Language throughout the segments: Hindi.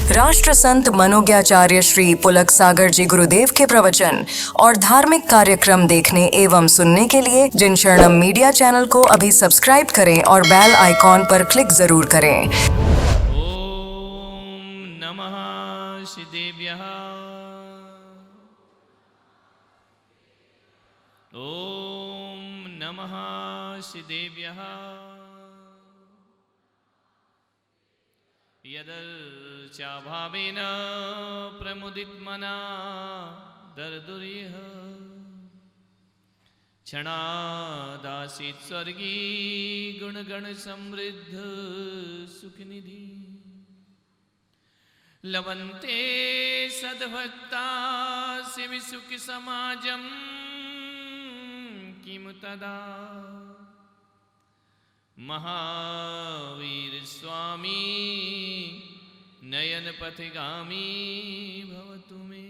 राष्ट्र संत मनोज्ञाचार्य श्री पुलक सागर जी गुरुदेव के प्रवचन और धार्मिक कार्यक्रम देखने एवं सुनने के लिए जिन शरणम मीडिया चैनल को अभी सब्सक्राइब करें और बेल आइकॉन पर क्लिक जरूर करें। ओम नमः श्रीदेव्यः। ओम नमः श्रीदेव्यः। यदर्चाभावेन प्रमुदितमना दर्दुरिह क्षणादासीत् स्वर्गी गुणगण समृद्ध सुखनिधि लभन्ते सद्भक्ता शिव सुख समाजं किमु तदा महावीर स्वामी नयन पथगामी भवतु मे।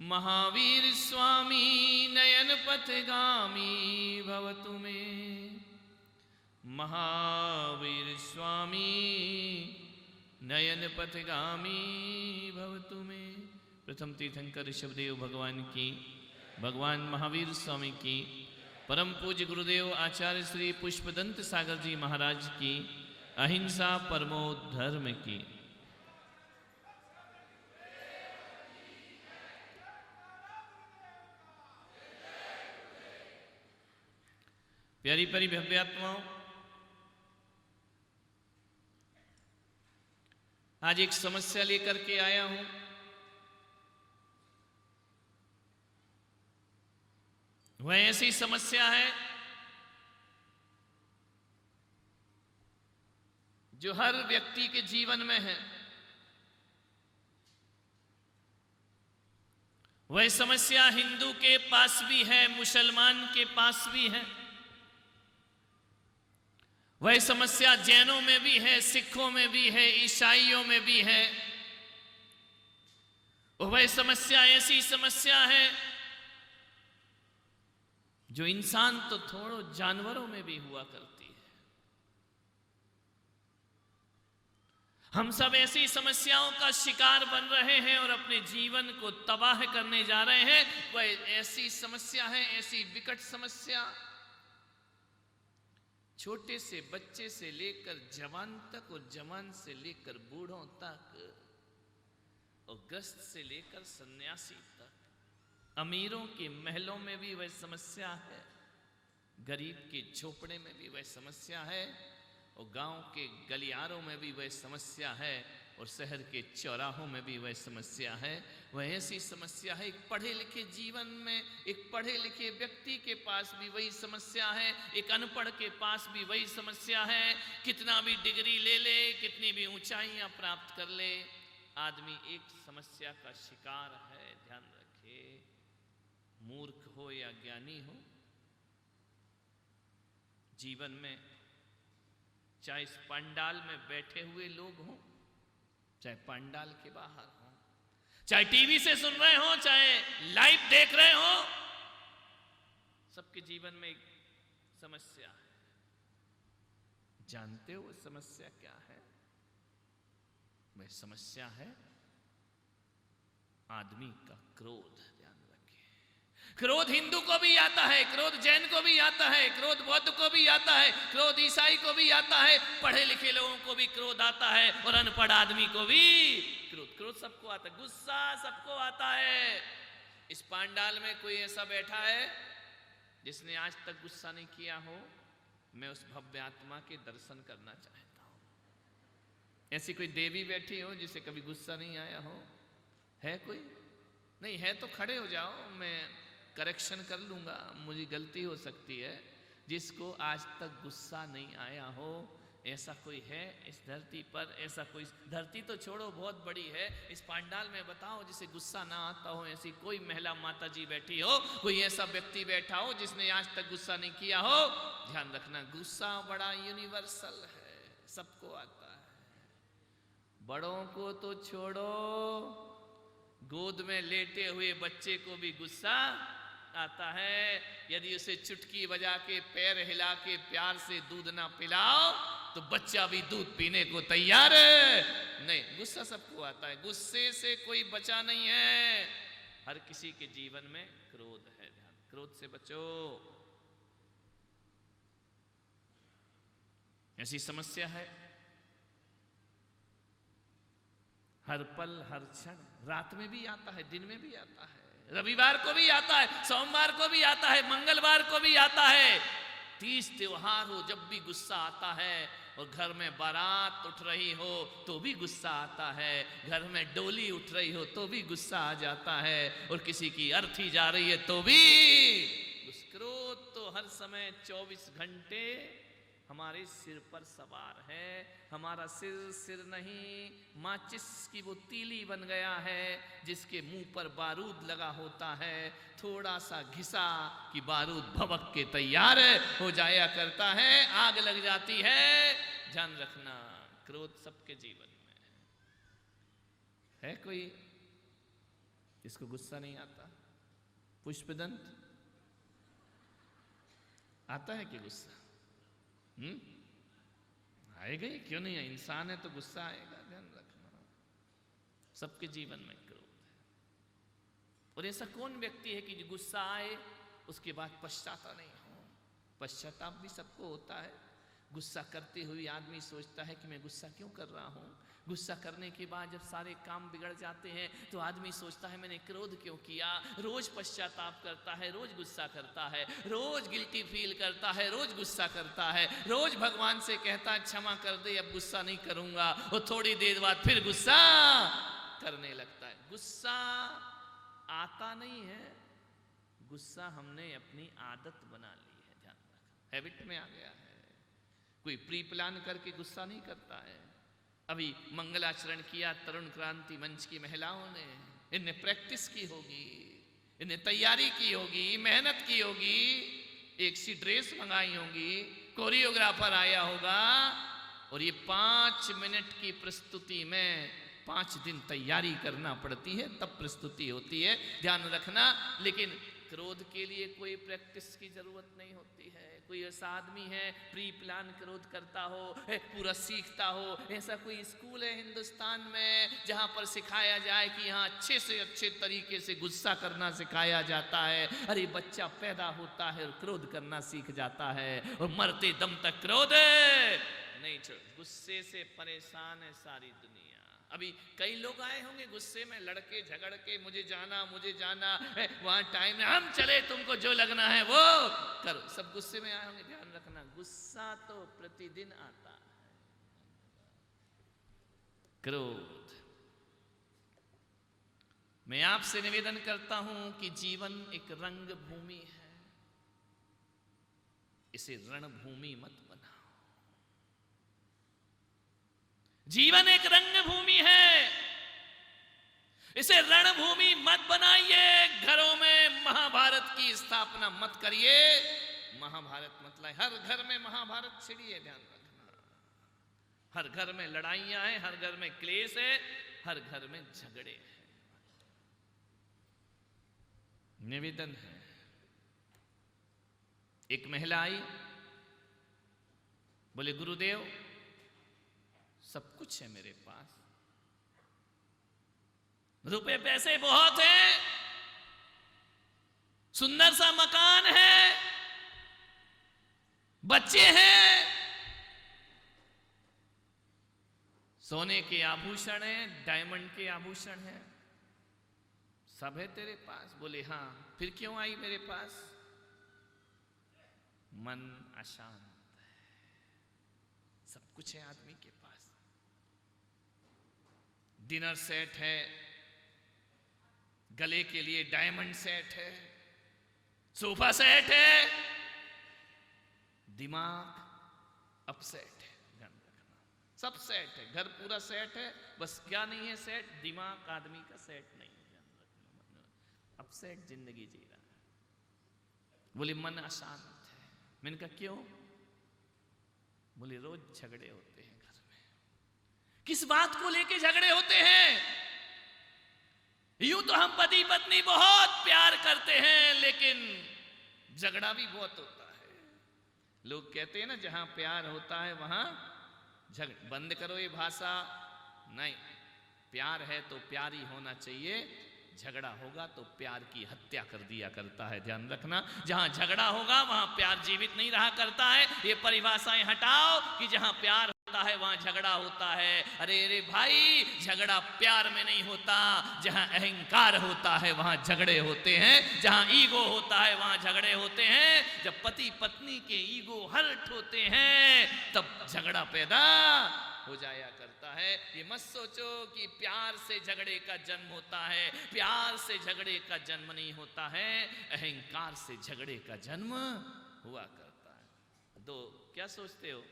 महावीर स्वामी नयन पथगामी भवतु मे। महावीर स्वामी नयन पथगामी भवतु मे। प्रथम तीर्थंकर ऋषभदेव भगवान की, भगवान महावीर स्वामी की, परम पूज्य गुरुदेव आचार्य श्री पुष्पदंत सागर जी महाराज की, अहिंसा परमो धर्म की। प्यारी प्यारी भव्यात्माओं, आज एक समस्या लेकर के आया हूं। वह ऐसी समस्या है जो हर व्यक्ति के जीवन में है। वह समस्या हिंदू के पास भी है, मुसलमान के पास भी है। वह समस्या जैनों में भी है, सिखों में भी है, ईसाइयों में भी है। वह समस्या ऐसी समस्या है जो इंसान तो थोड़ो जानवरों में भी हुआ करती है। हम सब ऐसी समस्याओं का शिकार बन रहे हैं और अपने जीवन को तबाह करने जा रहे हैं। वह ऐसी समस्या है, ऐसी विकट समस्या, छोटे से बच्चे से लेकर जवान तक और जवान से लेकर बूढ़ों तक और ग्रस्त से लेकर सन्यासी तक। अमीरों के महलों में भी वह समस्या है, गरीब के झोपड़े में भी वह समस्या है, और गांव के गलियारों में भी वह समस्या है, और शहर के चौराहों में भी वह समस्या है। वह ऐसी समस्या है, एक पढ़े लिखे जीवन में, एक पढ़े लिखे व्यक्ति के पास भी वही समस्या है, एक अनपढ़ के पास भी वही समस्या है। कितना भी डिग्री ले ले, कितनी भी ऊंचाइयां प्राप्त कर ले, आदमी एक समस्या का शिकार है। ध्यान रखे, मूर्ख हो या ज्ञानी हो, जीवन में चाहे इस पंडाल में बैठे हुए लोग हों, चाहे पंडाल के बाहर हों, चाहे टीवी से सुन रहे हो, चाहे लाइव देख रहे हो, सबके जीवन में एक समस्या है। जानते हो समस्या क्या है? वह समस्या है आदमी का क्रोध। ध्यान रखिए, क्रोध हिंदू को भी आता है, क्रोध जैन को भी आता है, क्रोध बौद्ध को भी आता है, क्रोध ईसाई को भी आता है, पढ़े लिखे लोगों को भी क्रोध आता है, और अनपढ़ आदमी को भी क्रोध सबको आता है, गुस्सा सबको आता है। इस पंडाल में कोई ऐसा बैठा है जिसने आज तक गुस्सा नहीं किया हो? मैं उस भव्य आत्मा के दर्शन करना चाहता हूं। ऐसी कोई देवी बैठी हो जिसे कभी गुस्सा नहीं आया हो? है कोई? नहीं है तो खड़े हो जाओ, मैं करेक्शन कर लूंगा, मुझे गलती हो सकती है। जिसको आज तक गुस्सा नहीं आया हो, ऐसा कोई है इस धरती पर? ऐसा कोई, धरती तो छोड़ो बहुत बड़ी है, इस पंडाल में बताओ जिसे गुस्सा ना आता हो। ऐसी कोई महिला माता जी बैठी हो, कोई ऐसा व्यक्ति बैठा हो जिसने आज तक गुस्सा नहीं किया हो? ध्यान रखना, गुस्सा बड़ा यूनिवर्सल है, सबको आता है। बड़ों को तो छोड़ो, गोद में लेटे हुए बच्चे को भी गुस्सा आता है। यदि उसे चुटकी बजा के पैर हिला के प्यार से दूध ना पिलाओ तो बच्चा भी दूध पीने को तैयार है। नहीं, गुस्सा सबको आता है, गुस्से से कोई बचा नहीं है। हर किसी के जीवन में क्रोध है, क्रोध से बचो। ऐसी समस्या है, हर पल हर क्षण, रात में भी आता है, दिन में भी आता है, रविवार को भी आता है, सोमवार को भी आता है, मंगलवार को भी आता है। 30 त्योहार हो जब भी गुस्सा आता है, और घर में बारात उठ रही हो तो भी गुस्सा आता है, घर में डोली उठ रही हो तो भी गुस्सा आ जाता है, और किसी की अर्थी जा रही है तो भी। क्रोध तो हर समय 24 घंटे हमारे सिर पर सवार है। हमारा सिर नहीं, माचिस की वो तीली बन गया है जिसके मुंह पर बारूद लगा होता है। थोड़ा सा घिसा कि बारूद भभक के तैयार हो जाया करता है, आग लग जाती है। ध्यान रखना, क्रोध सबके जीवन में है। कोई जिसको गुस्सा नहीं आता? पुष्पदंत आता है कि गुस्सा? आएगा ही, क्यों नहीं है? इंसान है तो गुस्सा आएगा। ध्यान रखना, सबके जीवन में क्रोध है। और ऐसा कौन व्यक्ति है कि जो गुस्सा आए उसके बाद पश्चाताप नहीं हो? पश्चाताप भी सबको होता है। गुस्सा करते हुए आदमी सोचता है कि मैं गुस्सा क्यों कर रहा हूं। गुस्सा करने के बाद जब सारे काम बिगड़ जाते हैं तो आदमी सोचता है मैंने क्रोध क्यों किया। रोज पश्चाताप करता है, रोज गुस्सा करता है, रोज गिल्टी फील करता है, रोज गुस्सा करता है, रोज भगवान से कहता है क्षमा कर दे, अब गुस्सा नहीं करूंगा, और थोड़ी देर बाद फिर गुस्सा करने लगता है। गुस्सा आता नहीं है, गुस्सा हमने अपनी आदत बना ली है। ध्यान रखना, हैबिट में आ गया है। कोई प्री प्लान करके गुस्सा नहीं करता है। अभी मंगलाचरण किया तरुण क्रांति मंच की महिलाओं ने, इनने प्रैक्टिस की होगी, इनने तैयारी की होगी, मेहनत की होगी, एक सी ड्रेस मंगाई होगी, कोरियोग्राफर आया होगा, और ये 5 मिनट की प्रस्तुति में 5 दिन तैयारी करना पड़ती है, तब प्रस्तुति होती है। ध्यान रखना, लेकिन क्रोध के लिए कोई प्रैक्टिस की जरूरत नहीं होती है। कोई ऐसा आदमी है प्री प्लान क्रोध करता हो, पूरा सीखता हो, ऐसा कोई स्कूल है हिंदुस्तान में जहां पर सिखाया जाए कि यहाँ अच्छे से अच्छे तरीके से गुस्सा करना सिखाया जाता है? अरे बच्चा पैदा होता है और क्रोध करना सीख जाता है, और मरते दम तक क्रोध नहीं छोड़। गुस्से से परेशान है सारी दुनिया। अभी कई लोग आए होंगे गुस्से में, लड़के झगड़ के मुझे जाना वहां टाइम है, हम चले, तुमको जो लगना है वो करो, सब गुस्से में आए होंगे। ध्यान रखना, गुस्सा तो प्रतिदिन आता है। क्रोध, मैं आपसे निवेदन करता हूं कि जीवन एक रंग भूमि है, इसे रणभूमि मत बनाओ। जीवन एक रंग भूमि है, इसे रणभूमि मत बनाइए। घरों में महाभारत की स्थापना मत करिए, महाभारत मत लाए। हर घर में महाभारत छिड़िए। ध्यान रखना, हर घर में लड़ाइयां हैं, हर घर में क्लेश है, हर घर में झगड़े हैं। निवेदन है, एक महिला आई, बोले गुरुदेव सब कुछ है मेरे पास, रुपए पैसे बहुत हैं, सुंदर सा मकान है, बच्चे हैं, सोने के आभूषण हैं, डायमंड के आभूषण हैं, सब है तेरे पास। बोले हाँ, फिर क्यों आई मेरे पास? मन अशांत है। सब कुछ है आदमी के पास, डिनर सेट है, गले के लिए डायमंड सेट है, सोफा सेट है, दिमाग अपसेट है। ध्यान रखना, सब सेट है, घर पूरा सेट है, बस क्या नहीं है सेट? दिमाग आदमी का सेट नहीं है। ध्यान रखना, अपसेट जिंदगी जी रहा है। बोले मन अशांत है। मैंने कहा क्यों? बोले रोज झगड़े होते हैं घर में। किस बात को लेके झगड़े होते हैं? यूं तो हम पति पत्नी बहुत प्यार करते हैं, लेकिन झगड़ा भी बहुत होता है। लोग कहते हैं ना, जहां प्यार होता है वहां झगड़ा। बंद करो ये भाषा, नहीं, प्यार है तो प्यार ही होना चाहिए, झगड़ा होगा तो प्यार की हत्या कर दिया करता है। ध्यान रखना, जहां झगड़ा होगा वहां प्यार जीवित नहीं रहा करता है। ये परिभाषाएं हटाओ कि जहां प्यार होता है वहां झगड़ा होता है। अरे भाई, झगड़ा प्यार में नहीं होता, जहां अहंकार होता है वहां झगड़े होते हैं, जहां ईगो होता है वहां झगड़े होते हैं। जब पति पत्नी के ईगो हर्ट होते हैं तब झगड़ा पैदा हो जाया करता है। ये मत सोचो कि प्यार से झगड़े का जन्म होता है, प्यार से झगड़े का जन्म नहीं होता है, अहंकार से झगड़े का जन्म हुआ करता है। दो क्या सोचते हो,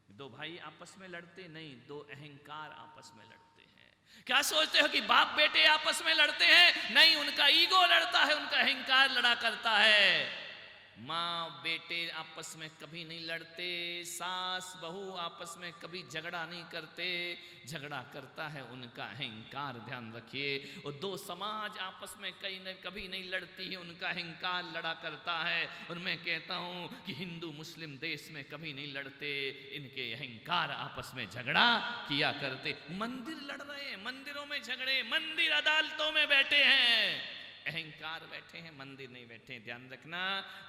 दो भाई आपस में लड़ते नहीं, दो अहंकार आपस में लड़ते हैं। क्या सोचते हो कि बाप बेटे आपस में लड़ते हैं? नहीं, उनका ईगो लड़ता है, उनका अहंकार लड़ा करता है। माँ बेटे आपस में कभी नहीं लड़ते, सास बहू आपस में कभी झगड़ा नहीं करते, झगड़ा करता है उनका अहंकार। ध्यान रखिए। और दो समाज आपस में कभी नहीं लड़ती है, उनका अहंकार लड़ा करता है। और मैं कहता हूँ कि हिंदू मुस्लिम देश में कभी नहीं लड़ते, इनके अहंकार आपस में झगड़ा किया करते। मंदिर लड़ रहे हैं, मंदिरों में झगड़े, मंदिर अदालतों में बैठे हैं, अहंकार बैठे हैं, मंदिर नहीं बैठे। ध्यान रखना,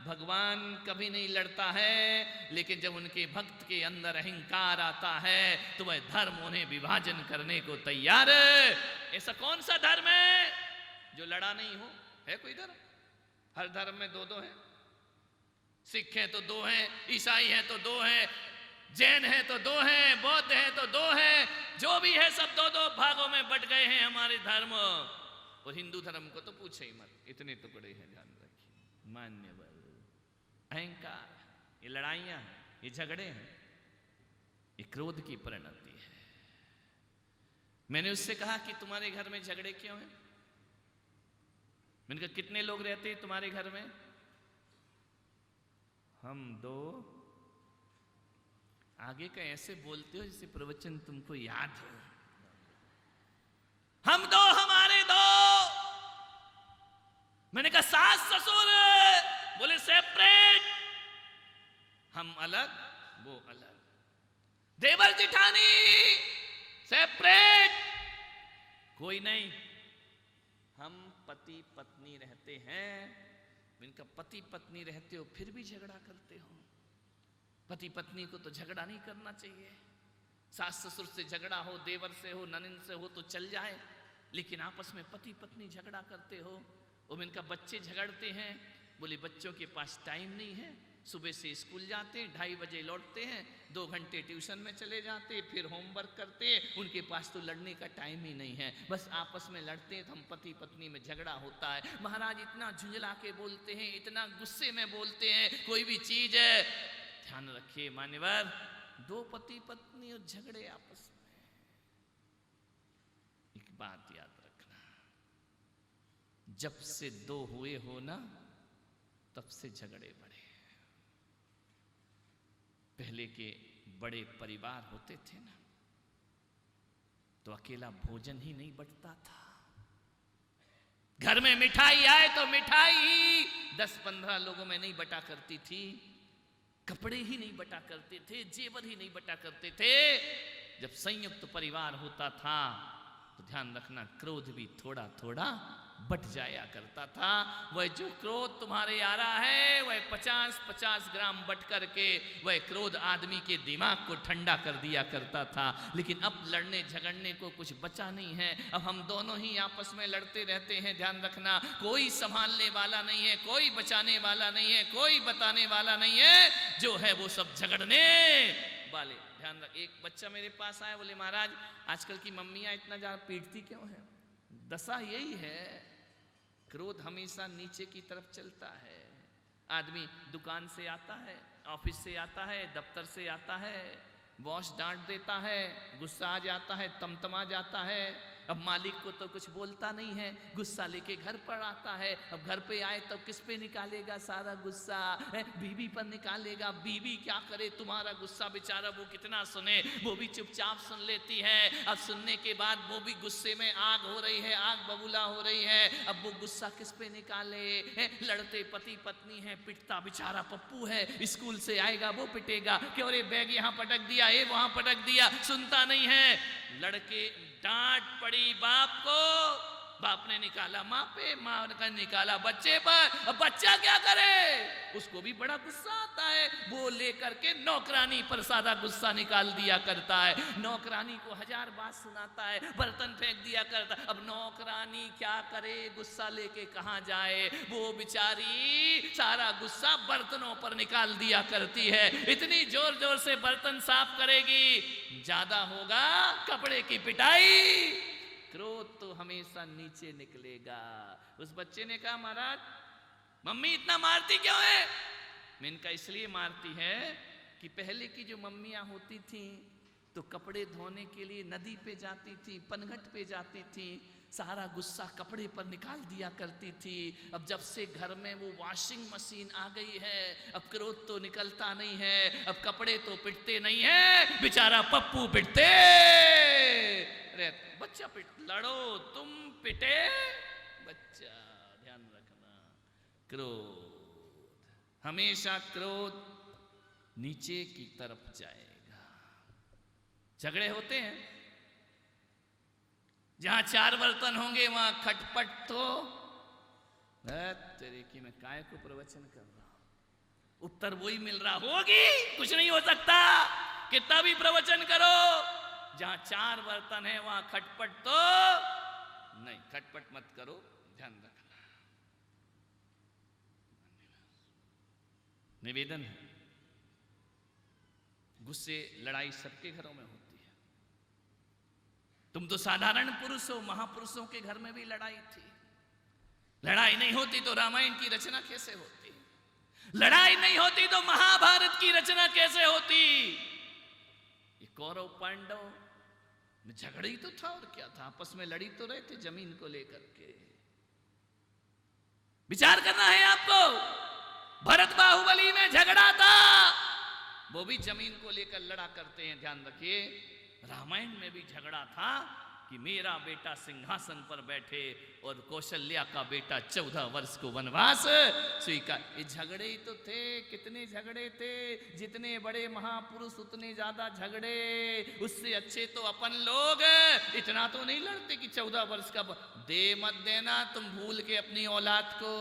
भगवान कभी नहीं लड़ता है, लेकिन जब उनके भक्त के अंदर अहंकार आता है तो वह धर्म उन्हें विभाजन करने को तैयार है। ऐसा कौन सा धर्म है जो लड़ा नहीं हो? है कोई धर्म? हर धर्म में दो दो है। सिख है तो दो है, ईसाई है तो दो है, जैन है तो दो है, बौद्ध है तो दो है, जो भी है सब दो दो भागों में बट गए हैं हमारे धर्म। और हिंदू धर्म को तो पूछे ही मत, इतने टुकड़े हैं। ध्यान रखिए। मान्यवर, अहंकार, ये लड़ाइयां, ये झगड़े हैं, ये क्रोध की परिणति है। मैंने उससे कहा कि तुम्हारे घर में झगड़े क्यों हैं? मैंने कहा कितने लोग रहते हैं तुम्हारे घर में? हम दो। आगे का ऐसे बोलते हो जैसे प्रवचन तुमको याद हो। हम दो, हमारे दो। मैंने कहा सास ससुर? बोले सेपरेट। हम अलग, वो अलग। देवर जिठानी? सेपरेट। कोई नहीं, हम पति पत्नी रहते हैं। इनका पति पत्नी रहते हो फिर भी झगड़ा करते हो। पति पत्नी को तो झगड़ा नहीं करना चाहिए। सास ससुर से झगड़ा हो, देवर से हो, ननिन से हो तो चल जाए, लेकिन आपस में पति पत्नी झगड़ा करते हो। और इनका बच्चे झगड़ते हैं। बोले बच्चों के पास टाइम नहीं है, सुबह से स्कूल जाते हैं, 2:30 बजे लौटते हैं, 2 घंटे ट्यूशन में चले जाते, फिर होमवर्क करते हैं, उनके पास तो लड़ने का टाइम ही नहीं है, बस आपस में लड़ते हैं। तो हम पति पत्नी में झगड़ा होता है। महाराज इतना झुंझला के बोलते हैं, इतना गुस्से में बोलते हैं कोई भी चीज है। ध्यान रखिए मान्यवर, दो पति पत्नी और झगड़े आपस में। एक बात याद रखना, जब से दो हुए हो ना तब से झगड़े बढ़े। पहले के बड़े परिवार होते थे ना तो अकेला भोजन ही नहीं बंटता था। घर में मिठाई आए तो मिठाई ही 10-15 लोगों में नहीं बटा करती थी। कपड़े ही नहीं बटा करते थे, जेवर ही नहीं बटा करते थे। जब संयुक्त परिवार होता था तो ध्यान रखना, क्रोध भी थोड़ा थोड़ा बट जाया करता था। वह जो क्रोध तुम्हारे आ रहा है वह 50-50 ग्राम बट करके वह क्रोध आदमी के दिमाग को ठंडा कर दिया करता था। लेकिन अब लड़ने झगड़ने को कुछ बचा नहीं है। अब हम दोनों ही आपस में लड़ते रहते हैं। ध्यान रखना, कोई संभालने वाला नहीं है, कोई बचाने वाला नहीं है, कोई बताने वाला नहीं है। जो है वो सब झगड़ने वाले। ध्यान रख, एक बच्चा मेरे पास आया, बोले महाराज आजकल की मम्मियां इतना ज्यादा पीटती क्यों है? दशा यही है, क्रोध हमेशा नीचे की तरफ चलता है। आदमी दुकान से आता है, ऑफिस से आता है, दफ्तर से आता है, बॉस डांट देता है, गुस्सा आ जाता है, तमतमा जाता है। अब मालिक को तो कुछ बोलता नहीं है, गुस्सा लेके घर पर आता है। अब घर पे आए तो किस पे निकालेगा सारा गुस्सा? बीवी पर निकालेगा। बीवी क्या करे, तुम्हारा गुस्सा बेचारा वो कितना सुने, वो भी चुपचाप सुन लेती है। अब सुनने के बाद वो भी गुस्से में आग हो रही है, आग बबूला हो रही है। अब वो गुस्सा किस पे निकाले? लड़ते पति पत्नी है, पिटता बेचारा पप्पू है, स्कूल से आएगा वो पिटेगा, क्यों रे बैग यहाँ पटक दिया, ये वहां पटक दिया, सुनता नहीं है। लड़के डांट पड़ी बाप को, बाप ने निकाला माँ पे, माँ ने निकाला बच्चे पर। अब बच्चा क्या करे, उसको भी बड़ा गुस्सा आता है, वो लेकर के नौकरानी पर सारा गुस्सा निकाल दिया करता है, नौकरानी को 1000 बात सुनाता है, बर्तन फेंक दिया करता है। अब नौकरानी क्या करे, गुस्सा लेके कहाँ जाए, वो बेचारी सारा गुस्सा बर्तनों पर निकाल दिया करती है। इतनी जोर जोर से बर्तन साफ करेगी, ज्यादा होगा कपड़े की पिटाई, क्रोध तो हमेशा नीचे निकलेगा। उस बच्चे ने कहा महाराज मम्मी इतना मारती क्यों है? मैं इनका इसलिए मारती है कि पहले की जो मम्मियां होती थी तो कपड़े धोने के लिए नदी पे जाती थी, पनघट पे जाती थी, सारा गुस्सा कपड़े पर निकाल दिया करती थी। अब जब से घर में वो वॉशिंग मशीन आ गई है, अब क्रोध तो निकलता नहीं है, अब कपड़े तो पिटते नहीं है, बेचारा पप्पू पिटते। अरे बच्चा पिट, लड़ो तुम पिटे बच्चा, ध्यान रखना। क्रोध, हमेशा क्रोध नीचे की तरफ जाएगा। झगड़े होते हैं, जहां 4 बर्तन होंगे वहां खटपट तो तेरे की मैं काय को प्रवचन कर रहा हूं, उत्तर वही मिल रहा होगी, कुछ नहीं हो सकता कितना भी प्रवचन करो। जहां 4 बर्तन है वहां खटपट तो नहीं, खटपट मत करो, ध्यान रखना। निवेदन है, गुस्से लड़ाई सबके घरों में होती है। तुम तो साधारण पुरुष हो, महापुरुषों के घर में भी लड़ाई थी। लड़ाई नहीं होती तो रामायण की रचना कैसे होती, लड़ाई नहीं होती तो महाभारत की रचना कैसे होती। ये कौरव पांडव में झगड़ा ही तो था, और क्या था, आपस में लड़ी तो रहे थे जमीन को लेकर के। विचार करना है आपको, भरत बाहुबली में झगड़ा था, वो भी जमीन को लेकर लड़ा करते हैं, ध्यान रखिए। रामायण में भी झगड़ा था कि मेरा बेटा सिंहासन पर बैठे और कौशल्या का बेटा 14 वर्ष को वनवास स्वीकार। ये झगड़े ही तो थे, कितने झगड़े थे, जितने बड़े महापुरुष उतने ज्यादा झगड़े। उससे अच्छे तो अपन लोग इतना तो नहीं लड़ते कि 14 वर्ष का दे मत देना तुम भूल के अपनी औलाद को,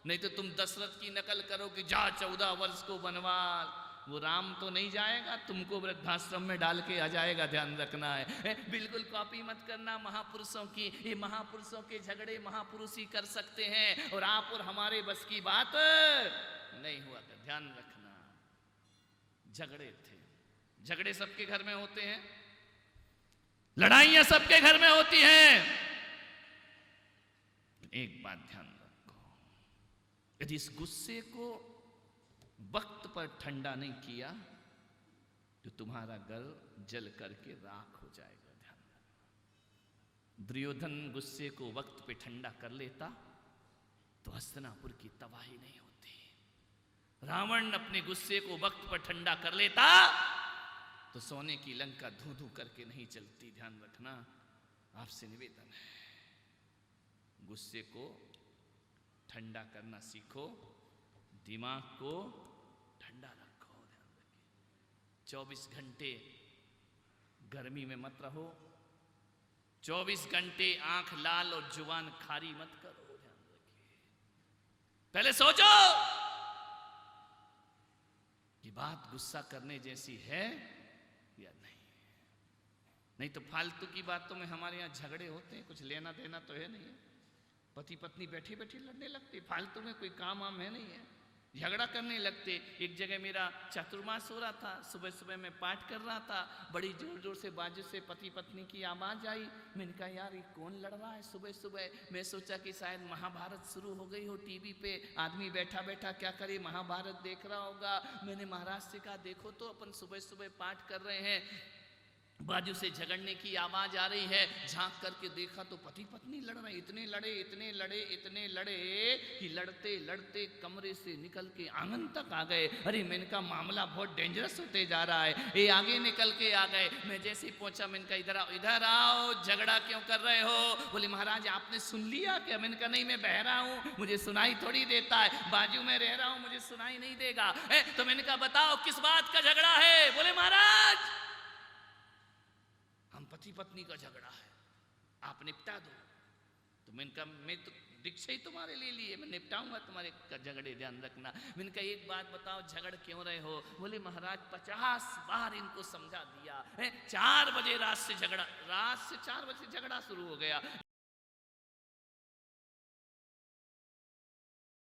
नहीं तो तुम दशरथ की नकल करो कि जा 14 वर्ष को वनवास। वो राम तो नहीं जाएगा, तुमको वृद्धाश्रम में डाल के आ जाएगा, ध्यान रखना है। बिल्कुल कॉपी मत करना महापुरुषों की, ये महापुरुषों के झगड़े महापुरुष ही कर सकते हैं, और आप और हमारे बस की बात नहीं हुआ, ध्यान रखना। झगड़े थे, झगड़े सबके घर में होते हैं, लड़ाइयां सबके घर में होती हैं। एक बात ध्यान रखो, यदि इस गुस्से को वक्त पर ठंडा नहीं किया तो तुम्हारा घर जल करके राख हो जाएगा, ध्यान रखना। दुर्योधन गुस्से को वक्त पे ठंडा कर लेता तो हस्तिनापुर की तबाही नहीं होती। रावण अपने गुस्से को वक्त पर ठंडा कर लेता तो सोने की लंका धू धू करके नहीं चलती, ध्यान रखना। आपसे निवेदन है, गुस्से को ठंडा करना सीखो, दिमाग को ठंडा रखो, ध्यान रखिए। 24 घंटे गर्मी में मत रहो, 24 घंटे आंख लाल और जुबान खारी मत करो, ध्यान रखिए। पहले सोचो कि बात गुस्सा करने जैसी है या नहीं। नहीं तो फालतू की बातों में हमारे यहाँ झगड़े होते हैं, कुछ लेना देना तो है नहीं है। पति पत्नी बैठी बैठी लड़ने लगते, फालतू में कोई काम वाम है नहीं है, झगड़ा करने लगते। एक जगह मेरा चातुर्मास हो रहा था, सुबह सुबह मैं पाठ कर रहा था, बड़ी जोर जोर से बाजू से पति पत्नी की आवाज आई। मैंने कहा यार ये कौन लड़ रहा है सुबह सुबह। मैं सोचा कि शायद महाभारत शुरू हो गई हो, टीवी पे आदमी बैठा बैठा क्या करे महाभारत देख रहा होगा। मैंने महाराज से कहा देखो तो अपन सुबह सुबह पाठ कर रहे हैं, बाजू से झगड़ने की आवाज आ रही है। झांक करके देखा तो पति पत्नी लड़ रहे, इतने लड़े इतने लड़े इतने लड़े कि लड़ते लड़ते कमरे से निकल के आंगन तक आ गए। अरे मैंने कहा मामला बहुत डेंजरस होते जा रहा है, ये आगे निकल के आ गए। मैं जैसे ही पहुंचा मैंने कहा इधर आओ, झगड़ा क्यों कर रहे हो। बोले महाराज आपने सुन लिया क्या। मैंने कहा नहीं मैं बहरा हूँ, मुझे सुनाई थोड़ी देता है, बाजू में रह रहा हूँ, मुझे सुनाई नहीं देगा। तो मैंने कहा बताओ किस बात का झगड़ा है। बोले महाराज हम पति पत्नी का झगड़ा है, आप निपटा दो। तो मैंने कहा मैं तो दीक्षा ही तुम्हारे लिए लिए, मैं निपटाऊंगा तुम्हारे झगड़े, ध्यान रखना। मैंने कहा एक बात बताओ, झगड़ क्यों रहे हो? बोले महाराज 50 बार इनको समझा दिया है, 4 बजे रात से 4 बजे झगड़ा शुरू हो गया